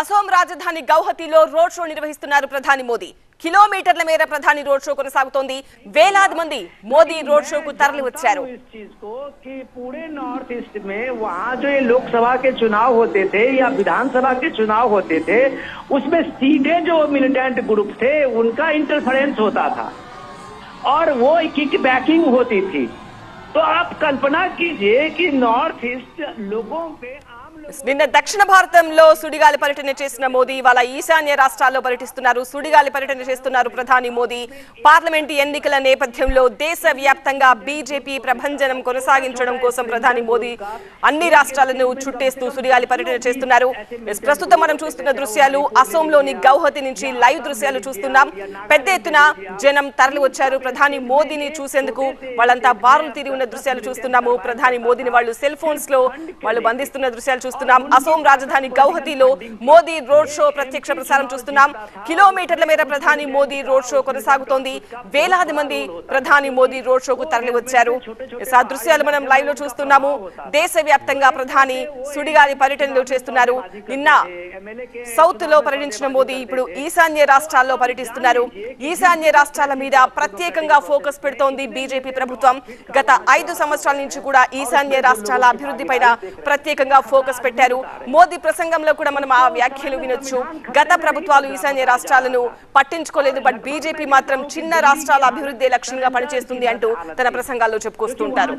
అసోం రాజధాని గౌహతిలో road show నిర్వహిస్తున్నారు ప్రధాని మోదీ। కిలోమీటర్ల మేర ప్రధాని రోడ్ షో కొనసాగుతోంది। వేలాది మంది మోదీ రోడ్ షోకు తరలి వచ్చారు। इस चीज को कि पूरे नॉर्थ ईस्ट में वहाँ जो ये लोकसभा के चुनाव होते थे या विधानसभा के चुनाव होते थे, उसमें सीधे जो मिलिटेंट ग्रुप थे उनका इंटरफेरेंस होता था और वो किक बैकिंग होती थी। तो आप कल्पना कीजिए कि नॉर्थ ईस्ट लोगों पे నిన్న దక్షిణ భారతంలో సుడిగాలి పర్యటన చేసిన మోదీ ఇవాళ ఈశాన్య రాష్ట్రాల్లో పర్యటిస్తున్నారు। సుడిగాలి పర్యటన చేస్తున్నారు ప్రధాని మోదీ। పార్లమెంట్ ఎన్నికల నేపథ్యంలో దేశవ్యాప్తంగా బీజేపీ ప్రభంజనం కొనసాగించడం కోసం ప్రధాని మోదీ అన్ని రాష్ట్రాలను చుట్టేస్తూ సుడిగాలి పర్యటన చేస్తున్నారు। ప్రస్తుతం మనం చూస్తున్న దృశ్యాలు అసోంలోని గౌహతి నుంచి లైవ్ దృశ్యాలు చూస్తున్నాం। పెద్ద ఎత్తున జనం తరలి వచ్చారు ప్రధాని మోదీని చూసేందుకు। వాళ్ళంతా బారులు తీరి ఉన్న దృశ్యాలు చూస్తున్నాము। ప్రధాని మోదీని వాళ్ళు సెల్ ఫోన్స్ లో వాళ్ళు బంధిస్తున్న దృశ్యాలు చూస్తున్నాం। అసోం రాజధాని గౌహతిలో మోదీ రోడ్ షో ప్రత్యక్ష ప్రసారం చూస్తున్నాం। కిలోమీటర్ల మేర ప్రధాని మోదీ రోడ్ షో కొనసాగుతోంది। వేలాది మంది ప్రధాని మోదీ రోడ్ షోకు తరలి వచ్చారు। ఆ దృశ్యాలు మనం లైవ్ లో చూస్తున్నాము। దేశవ్యాప్తంగా ప్రధాని సుడిగాలి పర్యటనలు చేస్తున్నారు। నిన్న సౌత్ లో పర్యటించిన మోదీ ఇప్పుడు ఈశాన్య రాష్ట్రాల్లో పర్యటిస్తున్నారు। ఈశాన్య రాష్ట్రాల మీద ప్రత్యేకంగా ఫోకస్ పెడుతోంది బీజేపీ ప్రభుత్వం। గత 5 సంవత్సరాల నుంచి కూడా ఈశాన్య రాష్ట్రాల అభివృద్ధి పైన ప్రత్యేకంగా ఫోకస్ పెట్టారు। మోదీ ప్రసంగంలో కూడా మనం ఆ వ్యాఖ్యలు వినొచ్చు। గత ప్రభుత్వాలు ఈశాన్య రాష్ట్రాలను పట్టించుకోలేదు, బట్ బీజేపీ మాత్రం చిన్న రాష్ట్రాల అభివృద్ధి లక్ష్యంగా పనిచేస్తుంది అంటూ తన ప్రసంగాల్లో చెప్పుకొస్తుంటారు।